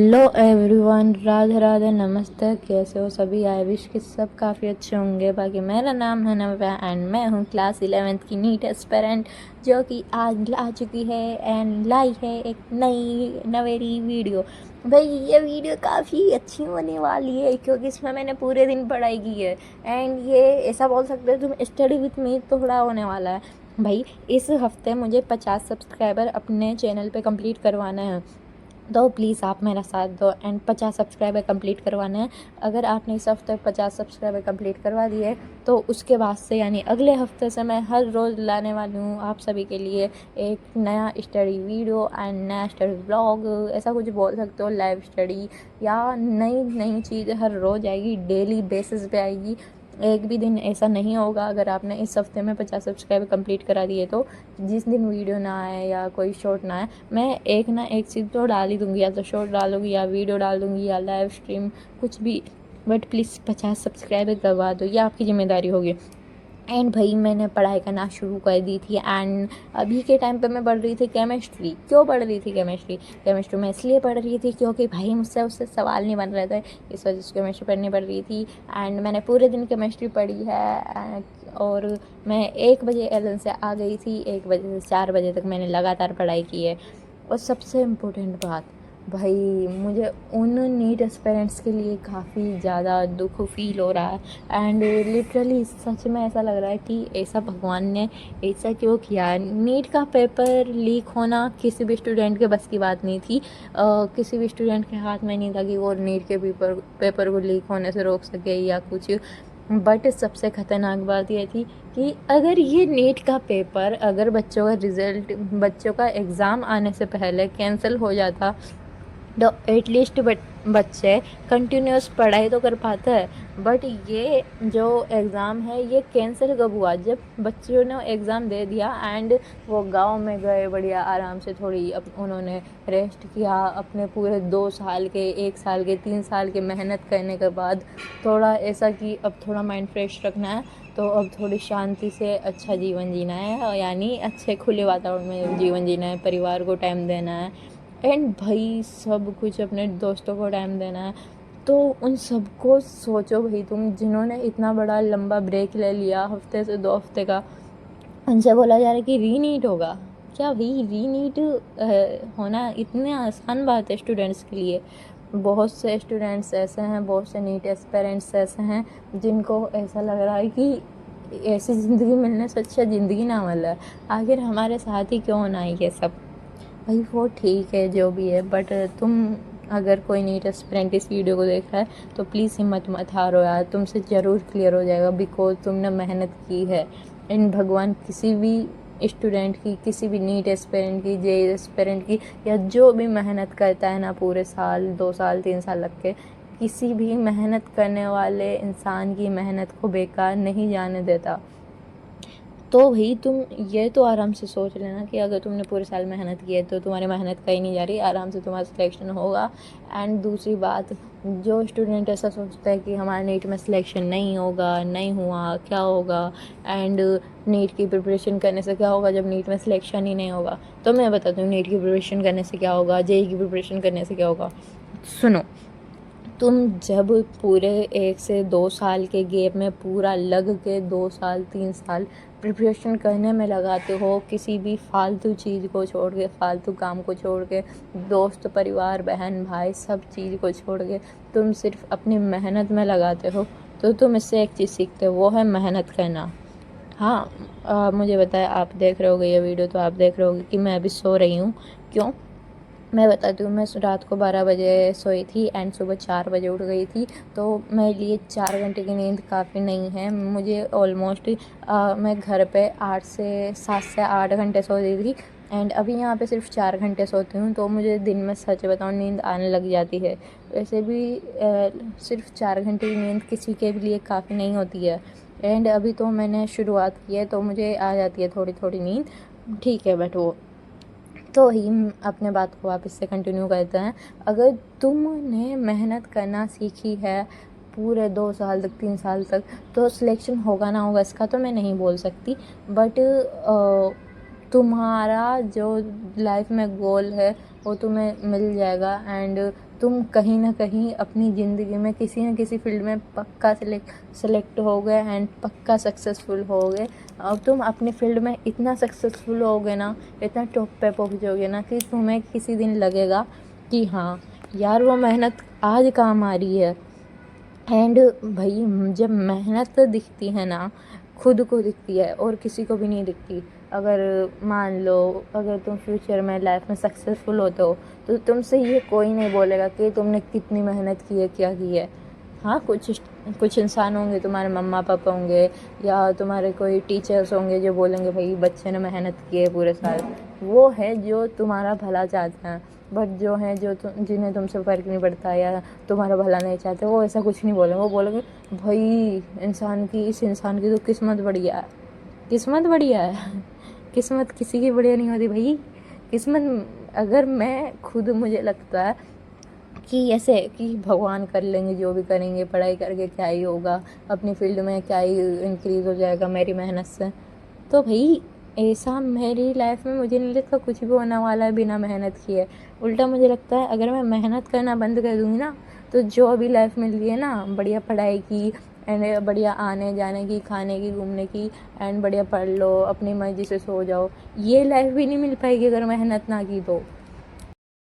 Hello everyone, Radhe Radhe, नमस्ते। कैसे हो सभी? आई विश कि सब काफ़ी अच्छे होंगे। बाकी मेरा नाम है नव्या एंड मैं हूँ क्लास 11th की नीट एस्पेरेंट, जो कि आज आ चुकी है एंड लाई है एक नई नवेरी वीडियो। भाई ये वीडियो काफ़ी अच्छी होने वाली है क्योंकि इसमें मैंने पूरे दिन पढ़ाई की है एंड ये ऐसा बोल सकते हो तुम स्टडी विथ मी थोड़ा होने वाला है। भाई इस हफ्ते मुझे 50 सब्सक्राइबर अपने चैनल पे कंप्लीट करवाना है, तो प्लीज़ आप मेरा साथ दो एंड 50 सब्सक्राइबर कंप्लीट करवाना है। अगर आपने इस हफ्ते 50 सब्सक्राइबर कंप्लीट करवा दिए तो उसके बाद से यानी अगले हफ्ते से मैं हर रोज़ लाने वाली हूँ आप सभी के लिए एक नया स्टडी वीडियो एंड नया स्टडी ब्लॉग, ऐसा कुछ बोल सकते हो, लाइव स्टडी या नई नई चीज़ें हर रोज़ आएगी, डेली बेसिस पे आएगी। एक भी दिन ऐसा नहीं होगा अगर आपने इस हफ्ते में 50 सब्सक्राइबर कंप्लीट करा दिए तो जिस दिन वीडियो ना आए या कोई शॉर्ट ना आए, मैं एक ना एक चीज़ तो डाल ही दूँगी, या तो शॉर्ट डालूँगी या वीडियो डाल दूँगी या लाइव स्ट्रीम, कुछ भी। बट प्लीज़ 50 सब्सक्राइबर करवा दो, ये आपकी ज़िम्मेदारी होगी। एंड भाई मैंने पढ़ाई करना शुरू कर दी थी एंड अभी के टाइम पे मैं पढ़ रही थी केमिस्ट्री। क्यों पढ़ रही थी केमिस्ट्री में इसलिए पढ़ रही थी क्योंकि भाई मुझसे उससे सवाल नहीं बन रहे थे, इस वजह से केमिस्ट्री पढ़नी पड़ रही थी। एंड मैंने पूरे दिन केमिस्ट्री पढ़ी है और मैं 1 बजे एलन से आ गई थी, 1 बजे से 4 बजे तक मैंने लगातार पढ़ाई की है। और सबसे इम्पोर्टेंट बात, भाई मुझे उन नीट एस्पिरेंट्स के लिए काफ़ी ज़्यादा दुख फील हो रहा है एंड लिटरली सच में ऐसा लग रहा है कि ऐसा भगवान ने ऐसा क्यों किया। नीट का पेपर लीक होना किसी भी स्टूडेंट के बस की बात नहीं थी, किसी भी स्टूडेंट के हाथ में नहीं था कि वो नीट के पेपर को लीक होने से रोक सके या कुछ। बट सबसे ख़तरनाक बात यह थी कि अगर ये नीट का पेपर, अगर बच्चों का रिज़ल्ट, बच्चों का एग्ज़ाम आने से पहले कैंसिल हो जाता तो एटलीस्ट बच्चे कंटिन्यूस पढ़ाई तो कर पाते हैं। बट ये जो एग्ज़ाम है ये कैंसिल कब हुआ? जब बच्चों ने एग्ज़ाम दे दिया एंड वो गांव में गए, बढ़िया आराम से थोड़ी उन्होंने रेस्ट किया, अपने पूरे 2 साल के, 1 साल के, 3 साल के मेहनत करने के बाद थोड़ा ऐसा कि अब थोड़ा माइंड फ्रेश रखना है, तो अब थोड़ी शांति से अच्छा जीवन जीना है, और यानी अच्छे खुले वातावरण में जीवन जीना है, परिवार को टाइम देना है एंड भाई सब कुछ, अपने दोस्तों को टाइम देना है। तो उन सबको सोचो भाई, तुम जिन्होंने इतना बड़ा लंबा ब्रेक ले लिया, हफ्ते से 2 हफ्ते का, उनसे बोला जा रहा है कि रीनीट होगा। क्या भाई रीनीट होना इतनी आसान बात है स्टूडेंट्स के लिए? बहुत से स्टूडेंट्स ऐसे हैं, बहुत से नीट एस्पिरेंट्स ऐसे हैं जिनको ऐसा लग रहा है कि ऐसी ज़िंदगी मिलने से अच्छा ज़िंदगी ना मिले, आखिर हमारे साथ ही क्यों होना है ये सब। भाई वो ठीक है जो भी है, बट तुम अगर कोई नीट एस्पिरेंट इस वीडियो को देख रहा है तो प्लीज़ हिम्मत मत हारो यार, तुमसे ज़रूर क्लियर हो जाएगा बिकॉज तुमने मेहनत की है। एंड भगवान किसी भी स्टूडेंट की, किसी भी नीट एस्पिरेंट की, जे एस्पिरेंट की, या जो भी मेहनत करता है ना पूरे साल, 2 साल 3 साल लग के, किसी भी मेहनत करने वाले इंसान की मेहनत को बेकार नहीं जाने देता। तो भाई तुम ये तो आराम से सोच लेना कि अगर तुमने पूरे साल मेहनत की है तो तुम्हारी मेहनत कहीं नहीं जा रही, आराम से तुम्हारा सिलेक्शन होगा। एंड दूसरी बात, जो स्टूडेंट ऐसा सोचता है कि हमारा नीट में सिलेक्शन नहीं होगा, नहीं हुआ, क्या होगा, एंड नीट की प्रिपरेशन करने से क्या होगा जब नीट में सिलेक्शन ही नहीं होगा, तो मैं बताती हूँ नीट की प्रिपरेशन करने से क्या होगा, जेई की प्रिपरेशन करने से क्या होगा। सुनो, तुम जब पूरे 1 से 2 साल के गैप में पूरा लग के 2 साल 3 साल प्रिपरेशन करने में लगाते हो, किसी भी फालतू चीज़ को छोड़ के, फालतू काम को छोड़ के, दोस्त, परिवार, बहन, भाई, सब चीज़ को छोड़ के तुम सिर्फ अपनी मेहनत में लगाते हो, तो तुम इससे एक चीज़ सीखते हो, वो है मेहनत करना। हाँ, मुझे बताया, आप देख रहे होगे ये वीडियो तो आप देख रहे होगे कि मैं अभी सो रही हूँ। क्यों? मैं बताती हूँ, मैं रात को 12 बजे सोई थी एंड सुबह 4 बजे उठ गई थी, तो मेरे लिए 4 घंटे की नींद काफ़ी नहीं है। मुझे ऑलमोस्ट मैं घर पे 7 से 8 घंटे सो रही थी एंड अभी यहाँ पे सिर्फ 4 घंटे सोती हूँ, तो मुझे दिन में सच बताऊँ नींद आने लग जाती है। वैसे भी सिर्फ 4 घंटे की नींद किसी के भी लिए काफ़ी नहीं होती है एंड अभी तो मैंने शुरुआत की है तो मुझे आ जाती है थोड़ी थोड़ी नींद, ठीक है। बट वो तो ही अपने बात को वापस से कंटिन्यू करते हैं। अगर तुमने मेहनत करना सीखी है पूरे 2 साल तक, 3 साल तक, तो सिलेक्शन होगा ना होगा इसका तो मैं नहीं बोल सकती, बट तुम्हारा जो लाइफ में गोल है वो तुम्हें मिल जाएगा एंड तुम कहीं ना कहीं अपनी ज़िंदगी में किसी न किसी फील्ड में पक्का सेलेक्ट हो गए एंड पक्का सक्सेसफुल हो गए। अब तुम अपने फील्ड में इतना सक्सेसफुल होगे ना, इतना टॉप पे पहुँचोगे ना कि तुम्हें किसी दिन लगेगा कि हाँ यार वो मेहनत आज काम आ रही है। एंड भाई जब मेहनत दिखती है ना, खुद को दिखती है और किसी को भी नहीं दिखती। अगर मान लो अगर तुम फ्यूचर में लाइफ में सक्सेसफुल होते हो तो तुमसे ये कोई नहीं बोलेगा कि तुमने कितनी मेहनत की है, क्या की है। हाँ, कुछ इंसान होंगे, तुम्हारे मम्मा पापा होंगे या तुम्हारे कोई टीचर्स होंगे जो बोलेंगे भाई बच्चे ने मेहनत की है पूरे साल। वो है जो तुम्हारा भला चाहते हैं। बट जो है जो जिन्हें तुमसे फ़र्क नहीं पड़ता या तुम्हारा भला नहीं चाहते, वो ऐसा कुछ नहीं बोलेंगे। वो बोलेंगे भाई इस इंसान की तो किस्मत बढ़िया है, किस्मत बढ़िया है। किस्मत किसी की बढ़िया नहीं होती भाई। किस्मत अगर मैं खुद मुझे लगता है कि ऐसे कि भगवान कर लेंगे, जो भी करेंगे, पढ़ाई करके क्या ही होगा, अपनी फील्ड में क्या ही इंक्रीज़ हो जाएगा मेरी मेहनत से। तो भाई ऐसा मेरी लाइफ में मुझे नहीं लगता कुछ भी होने वाला है बिना मेहनत किए। उल्टा मुझे लगता है अगर मैं मेहनत करना बंद कर दूँगी ना, तो जो अभी लाइफ मिल रही है ना, बढ़िया पढ़ाई की एंड बढ़िया आने जाने की, खाने की, घूमने की एंड बढ़िया पढ़ लो, अपनी मर्ज़ी से सो जाओ, ये लाइफ भी नहीं मिल पाएगी अगर मेहनत ना की तो।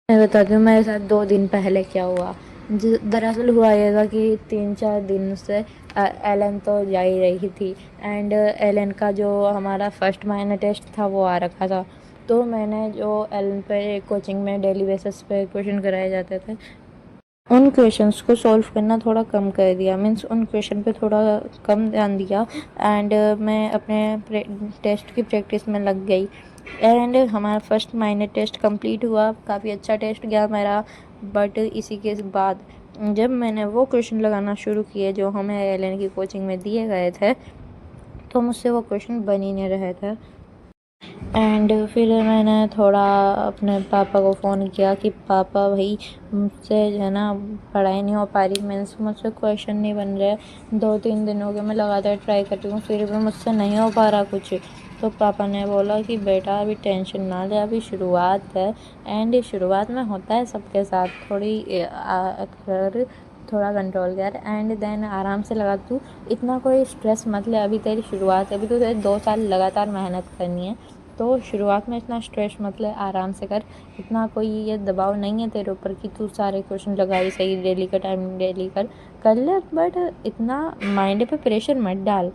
मैं बताती हूँ मेरे साथ 2 दिन पहले क्या हुआ। दरअसल हुआ ये था कि 3-4 दिन से एलन तो जा ही रही थी एंड एलन का जो हमारा फर्स्ट माइनर टेस्ट था वो आ रखा था। तो मैंने जो एलन पे कोचिंग में डेली बेसिस पे क्वेश्चन कराए जाते थे, उन क्वेश्चंस को सॉल्व करना थोड़ा कम कर दिया। मीन्स उन क्वेश्चन पे थोड़ा कम ध्यान दिया एंड मैं अपने टेस्ट की प्रैक्टिस में लग गई एंड हमारा फर्स्ट माइनर टेस्ट कंप्लीट हुआ। काफ़ी अच्छा टेस्ट गया मेरा। बट इसी के बाद जब मैंने वो क्वेश्चन लगाना शुरू किए जो हमें एलन की कोचिंग में दिए गए थे, तो मुझसे वो क्वेश्चन बन ही नहीं रहे थे। एंड फिर मैंने थोड़ा अपने पापा को फ़ोन किया कि पापा भाई मुझसे जो है ना पढ़ाई नहीं हो पा रही, मीन्स मुझसे क्वेश्चन नहीं बन रहे। 2-3 दिन हो गए मैं लगातार ट्राई कर रही हूँ, फिर भी मुझसे नहीं हो पा रहा कुछ। तो पापा ने बोला कि बेटा अभी टेंशन ना ले, अभी शुरुआत है एंड शुरुआत में होता है सबके साथ, अगर थोड़ा कंट्रोल कर एंड देन आराम से लगा। तू इतना कोई स्ट्रेस मत ले, अभी तेरी शुरुआत है, अभी तो तेरे 2 साल लगातार मेहनत करनी है। तो शुरुआत में इतना स्ट्रेस मत ले, आराम से कर। इतना कोई ये दबाव नहीं है तेरे ऊपर कि तू सारे क्वेश्चन लगाई सही, डेली का टाइम डेली कर ले, बट इतना माइंड पे प्रेशर मत डाल।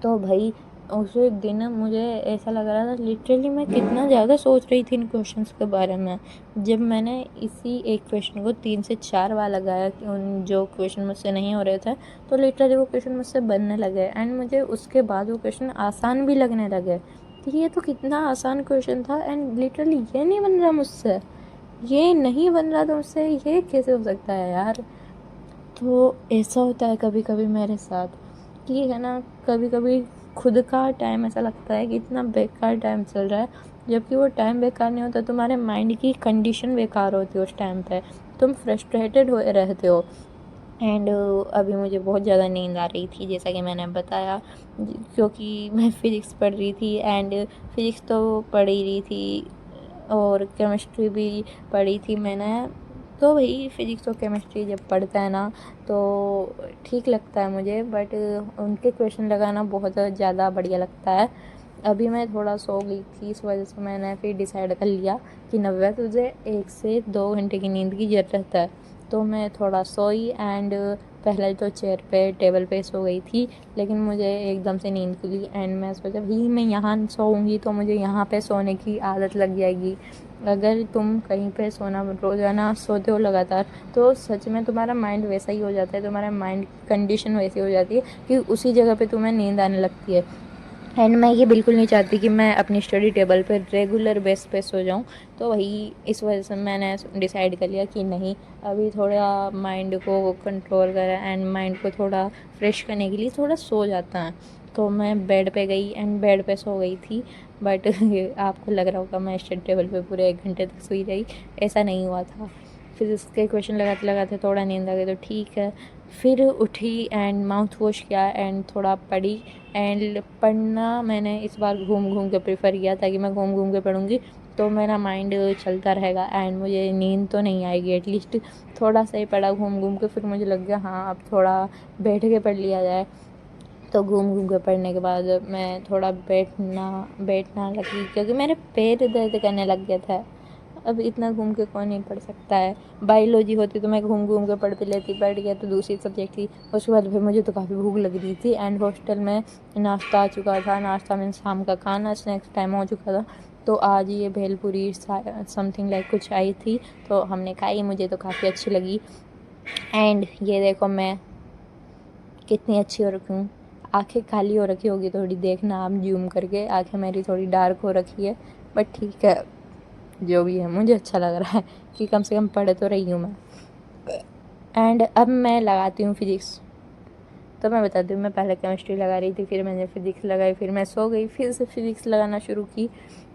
तो भाई उस दिन मुझे ऐसा लग रहा था लिटरली मैं कितना ज़्यादा सोच रही थी इन क्वेश्चंस के बारे में। जब मैंने इसी एक क्वेश्चन को 3 से 4 बार लगाया कि उन जो क्वेश्चन मुझसे नहीं हो रहे थे, तो लिटरली वो क्वेश्चन मुझसे बनने लगे एंड मुझे उसके बाद वो क्वेश्चन आसान भी लगने लगे कि ये तो कितना आसान क्वेश्चन था एंड लिटरली ये नहीं बन रहा मुझसे, ये नहीं बन रहा था मुझसे, ये कैसे हो सकता है यार। तो ऐसा होता है कभी कभी मेरे साथ कि है ना, कभी कभी खुद का टाइम ऐसा लगता है कि इतना बेकार टाइम चल रहा है, जबकि वो टाइम बेकार नहीं होता, तुम्हारे माइंड की कंडीशन बेकार होती है उस टाइम पे, तुम फ्रस्ट्रेटेड हुए रहते हो। एंड अभी मुझे बहुत ज़्यादा नींद आ रही थी जैसा कि मैंने बताया, क्योंकि मैं फ़िज़िक्स पढ़ रही थी एंड फ़िज़िक्स तो पढ़ ही रही थी और केमिस्ट्री भी पढ़ी थी मैंने। तो वही फ़िज़िक्स और केमिस्ट्री जब पढ़ता है ना तो ठीक लगता है मुझे, बट उनके क्वेश्चन लगाना बहुत ज़्यादा बढ़िया लगता है। अभी मैं थोड़ा सो गई थी, इस वजह से मैंने फिर डिसाइड कर लिया कि नव्या तुझे 1 से 2 घंटे की नींद की ज़रूरत है। तो मैं थोड़ा सोई एंड पहले तो चेयर पे टेबल पे सो गई थी, लेकिन मुझे एकदम से नींद खुली एंड मैं सोचा भाई मैं यहाँ सोऊंगी तो मुझे यहाँ पे सोने की आदत लग जाएगी। अगर तुम कहीं पे सोना रोज़ाना सोते हो लगातार, तो सच में तुम्हारा माइंड वैसा ही हो जाता है, तुम्हारा माइंड की कंडीशन वैसी हो जाती है कि उसी जगह पे तुम्हें नींद आने लगती है। एंड मैं ये बिल्कुल नहीं चाहती कि मैं अपनी स्टडी टेबल पर रेगुलर बेस पे सो जाऊँ। तो वही इस वजह से मैंने डिसाइड कर लिया कि नहीं, अभी थोड़ा माइंड को कंट्रोल करें एंड माइंड को थोड़ा फ्रेश करने के लिए थोड़ा सो जाता है। तो मैं बेड पे गई एंड बेड पे सो गई थी। बट आपको लग रहा होगा मैं स्टडी टेबल पे पूरे 1 घंटे तक सोई रही, ऐसा नहीं हुआ था। फिर उसके क्वेश्चन लगाते लगाते थोड़ा नींद आ गई तो ठीक है, फिर उठी एंड माउथ वॉश किया एंड थोड़ा पढ़ी। एंड पढ़ना मैंने इस बार घूम घूम के प्रेफर किया, ताकि मैं घूम घूम के पढ़ूँगी तो मेरा माइंड चलता रहेगा एंड मुझे नींद तो नहीं आएगी। एटलीस्ट थोड़ा सा ही पढ़ा घूम घूम के, फिर मुझे लग गया हाँ अब थोड़ा बैठ के पढ़ लिया जाए। तो घूम घूम के पढ़ने के बाद मैं थोड़ा बैठना लगी, क्योंकि मेरे पैर दर्द करने लग गया था। अब इतना घूम के कौन नहीं पढ़ सकता है। बायोलॉजी होती तो मैं घूम घूम के पढ़ भी लेती, बैठ गया तो दूसरी सब्जेक्ट थी। उसके बाद फिर मुझे तो काफ़ी भूख लग रही थी एंड हॉस्टल में नाश्ता आ चुका था। नाश्ता मीन शाम का खाना, स्नैक्स टाइम हो चुका था। तो आज ये भेलपूरी समथिंग लाइक कुछ आई थी, तो हमने खाई। मुझे तो काफ़ी अच्छी लगी। एंड ये देखो मैं कितनी अच्छी हो रखी हूँ। आँखें काली हो रखी होगी थोड़ी, देखना आप जूम करके। आँखें मेरी थोड़ी डार्क हो रखी है, बट ठीक है जो भी है। मुझे अच्छा लग रहा है कि कम से कम पढ़ तो रही हूँ मैं। एंड अब मैं लगाती हूँ फिज़िक्स। तो मैं बताती हूँ, मैं पहले केमिस्ट्री लगा रही थी, फिर मैंने फिज़िक्स लगाई, फिर मैं सो गई, फिर से फिज़िक्स लगाना शुरू की,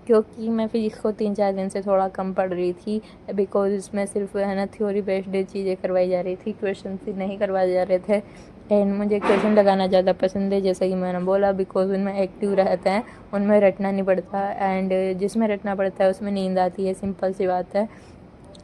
क्योंकि मैं फ़िज़िक्स को 3-4 दिन से थोड़ा कम पढ़ रही थी। बिकॉज इसमें सिर्फ है ना थ्योरी बेस्ड चीज़ें करवाई जा रही थी, क्वेश्चन ही नहीं करवाए जा रहे थे। एंड मुझे क्वेश्चन लगाना ज़्यादा पसंद है, जैसा कि मैंने बोला, बिकॉज उनमें एक्टिव रहते हैं, उनमें रटना नहीं पड़ता। एंड जिसमें रटना पड़ता है उसमें नींद आती है, सिंपल सी बात है।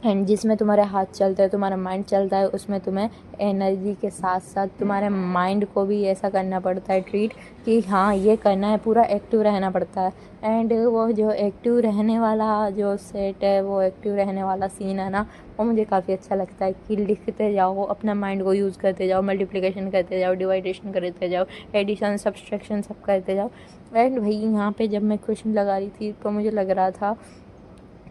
एंड जिसमें तुम्हारे हाथ चलते हैं, तुम्हारा माइंड चलता है, उसमें तुम्हें एनर्जी के साथ साथ तुम्हारे माइंड को भी ऐसा करना पड़ता है ट्रीट कि हाँ ये करना है, पूरा एक्टिव रहना पड़ता है। एंड वो जो एक्टिव रहने वाला जो सेट है, वो एक्टिव रहने वाला सीन है ना, वो मुझे काफ़ी अच्छा लगता है कि लिखते जाओ, अपना माइंड को यूज़ करते जाओ, मल्टीप्लिकेशन करते जाओ, डिवाइडेशन करते जाओ, एडिशन सब्सट्रैक्शन सब करते जाओ। एंड भाई यहाँ पे जब मैं क्वेश्चन लगा रही थी तो मुझे लग रहा था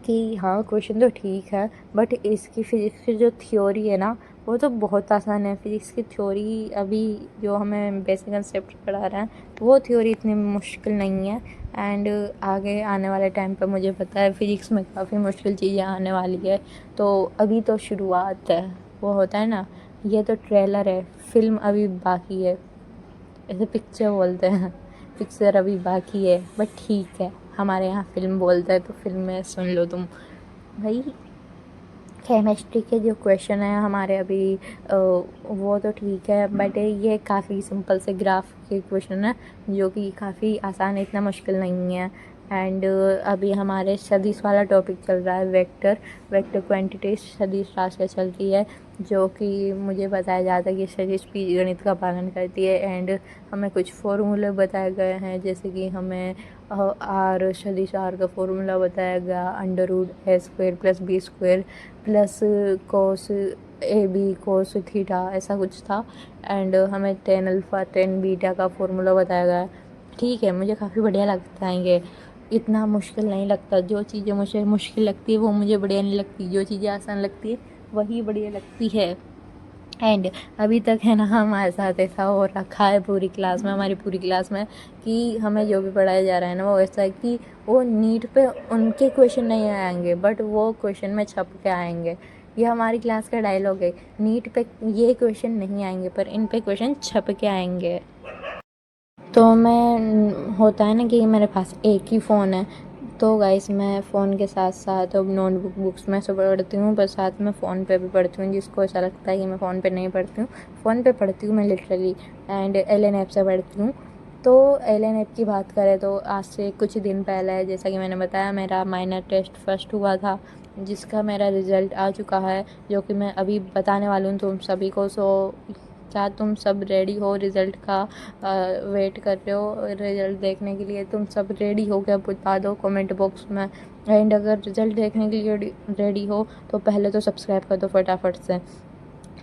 कि हाँ क्वेश्चन तो ठीक है, बट इसकी फ़िज़िक्स की जो थ्योरी है ना, वो तो बहुत आसान है। फ़िज़िक्स की थ्योरी अभी जो हमें बेसिक कंसेप्ट पढ़ा रहे हैं, वो थ्योरी इतनी मुश्किल नहीं है। एंड आगे आने वाले टाइम पे मुझे पता है फ़िज़िक्स में काफ़ी मुश्किल चीज़ें आने वाली है। तो अभी तो शुरुआत है, वो होता है ना, ये तो ट्रेलर है, फ़िल्म अभी बाकी है। ऐसे पिक्चर बोलते हैं, पिक्चर अभी बाकी है, बट ठीक है, हमारे यहाँ फ़िल्म बोलते हैं, तो फिल्म में सुन लो तुम। भाई केमिस्ट्री के जो क्वेश्चन हैं हमारे अभी वो तो ठीक है, बट ये काफ़ी सिंपल से ग्राफ के क्वेश्चन हैं, जो कि काफ़ी आसान है, इतना मुश्किल नहीं है। एंड अभी हमारे सदिश वाला टॉपिक चल रहा है, वेक्टर क्वांटिटी सदिश राशियाँ चलती है, जो कि मुझे बताया जाता है कि सदिश भी गणित का पालन करती है। एंड हमें कुछ फॉर्मूले बताए गए हैं, जैसे कि हमें आर सदिश आर का फॉर्मूला बताया गया, √a² + b² plus cos A B cos theta, ऐसा कुछ था। एंड हमें टेन अल्फ़ा टेन बीटा का फॉर्मूला बताया गया। ठीक है, मुझे काफ़ी बढ़िया लगता है ये, इतना मुश्किल नहीं लगता। जो चीज़ें मुझे मुश्किल लगती है वो मुझे बढ़िया नहीं लगती, जो चीज़ें आसान लगती है वही बढ़िया लगती है। एंड अभी तक है ना हमारे साथ ऐसा हो रखा है पूरी क्लास में, हमारी पूरी क्लास में, कि हमें जो भी पढ़ाया जा रहा है ना, वो ऐसा है कि वो नीट पे उनके क्वेश्चन नहीं आएंगे, बट वो क्वेश्चन में छप के आएंगे। ये हमारी क्लास का डायलॉग है, नीट पे ये क्वेश्चन नहीं आएंगे पर इन पे क्वेश्चन छप के आएंगे। तो मैं होता है ना कि मेरे पास एक ही फ़ोन है, तो गाइस मैं फ़ोन के साथ साथ अब नोटबुक बुक्स में से पढ़ती हूँ, पर साथ में फ़ोन पे भी पढ़ती हूँ। जिसको ऐसा लगता है कि मैं फ़ोन पे नहीं पढ़ती हूँ, फ़ोन पे पढ़ती हूँ मैं लिटरली। एंड एलन ऐप से पढ़ती हूँ। तो एलन ऐप की बात करें तो आज से कुछ दिन पहले, जैसा कि मैंने बताया, मेरा माइनर टेस्ट फर्स्ट हुआ था, जिसका मेरा रिज़ल्ट आ चुका है, जो कि मैं अभी बताने वाली हूँ तुम सभी को। सो क्या तुम सब रेडी हो रिज़ल्ट का वेट कर रहे हो रिज़ल्ट देखने के लिए? तुम सब रेडी हो क्या, बता दो कमेंट बॉक्स में। एंड अगर रिज़ल्ट देखने के लिए रेडी हो तो पहले तो सब्सक्राइब कर दो फटाफट से।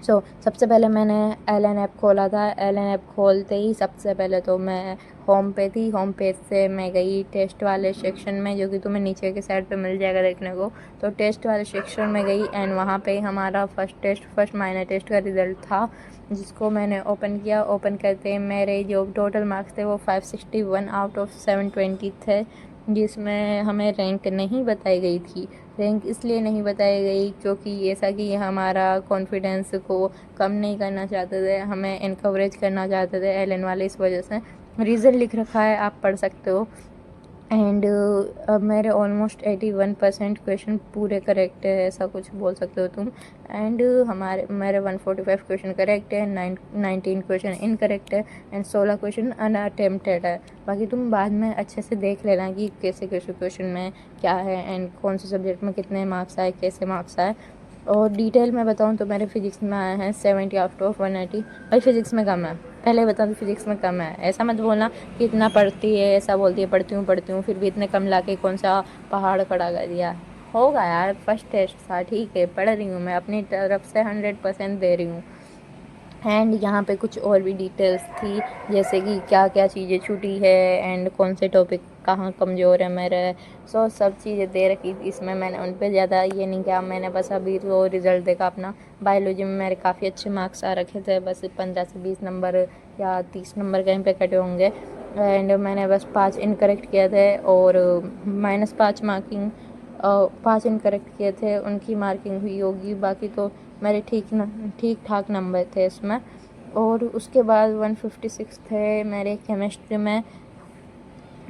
सबसे पहले मैंने एलन ऐप खोला था। एलन ऐप खोलते ही सबसे पहले तो मैं होम पे थी, होम पेज से मैं गई टेस्ट वाले सेक्शन में, जो कि तुम्हें नीचे के साइड पे मिल जाएगा देखने को। तो टेस्ट वाले सेक्शन में गई एंड वहाँ पे हमारा फर्स्ट माइनर टेस्ट का रिज़ल्ट था, जिसको मैंने ओपन किया। ओपन करते ही मेरे जो टोटल मार्क्स थे वो 561 आउट ऑफ 720 थे, जिसमें हमें रैंक नहीं बताई गई थी। रैंक इसलिए नहीं बताई गई क्योंकि ऐसा कि हमारा कॉन्फिडेंस को कम नहीं करना चाहते थे, हमें इनकरेज करना चाहते थे एलन वाले, इस वजह से। रीज़न लिख रखा है, आप पढ़ सकते हो। एंड अब मेरे ऑलमोस्ट 81% क्वेश्चन पूरे करेक्ट है, ऐसा कुछ बोल सकते हो तुम। एंड मेरे 145 क्वेश्चन करेक्ट है, 19 क्वेश्चन इनकरेक्ट है एंड 16 क्वेश्चन अनअटेम्प्टेड है। बाकी तुम बाद में अच्छे से देख लेना कि कैसे कैसे क्वेश्चन में क्या है एंड कौन से सब्जेक्ट में कितने मार्क्स आए, कैसे मार्क्स आए। और डिटेल में बताऊँ तो मेरे फिजिक्स में आए हैं 70 आउट ऑफ 180। भाई फिजिक्स में कम है, पहले बता दूँ फिजिक्स में कम है। ऐसा मत बोलना कि इतना पढ़ती है, ऐसा बोलती है पढ़ती हूँ फिर भी इतने कम लाके कौन सा पहाड़ खड़ा कर दिया। होगा यार, फर्स्ट टेस्ट था, ठीक है, पढ़ रही हूँ मैं, अपनी तरफ से 100% दे रही हूँ। एंड यहाँ पे कुछ और भी डिटेल्स थी, जैसे कि क्या क्या चीज़ें छूटी है एंड कौन से टॉपिक कहाँ कमज़ोर है मेरे। सब चीज़ें दे रखी थी इसमें, मैंने उन पर ज़्यादा ये नहीं किया। मैंने बस अभी तो रिज़ल्ट देखा अपना। बायोलॉजी में मेरे काफ़ी अच्छे मार्क्स आ रखे थे, बस 15 से 20 नंबर या 30 नंबर कहीं पे कटे होंगे। एंड मैंने बस 5 इनकरेक्ट किए थे और -5 मार्किंग 5 इनकरेक्ट किए थे, उनकी मार्किंग हुई होगी। बाकी तो मेरे ठीक ठाक नंबर थे इसमें। और उसके बाद 156 थे मेरे केमिस्ट्री में।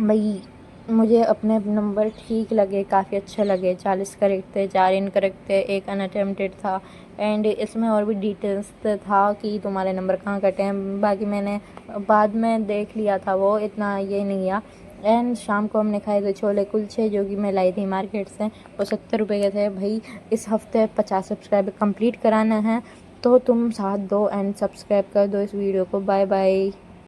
भाई मुझे अपने नंबर ठीक लगे, काफ़ी अच्छे लगे। 40 करेक्ट थे, 4 इनकरेक्ट थे, 1 अनअटेम्प्टेड था। एंड इसमें और भी डिटेल्स था कि तुम्हारे नंबर कहाँ कटे हैं। बाकी मैंने बाद में देख लिया था, वो इतना ये नहीं किया। एंड शाम को हमने खाए थे छोले कुलचे, जो कि मैं लाई थी मार्केट से। वो 70 रुपये के थे। भाई इस हफ्ते 50 सब्सक्राइबर कंप्लीट कराना है, तो तुम साथ दो एंड सब्सक्राइब कर दो इस वीडियो को। Bye bye.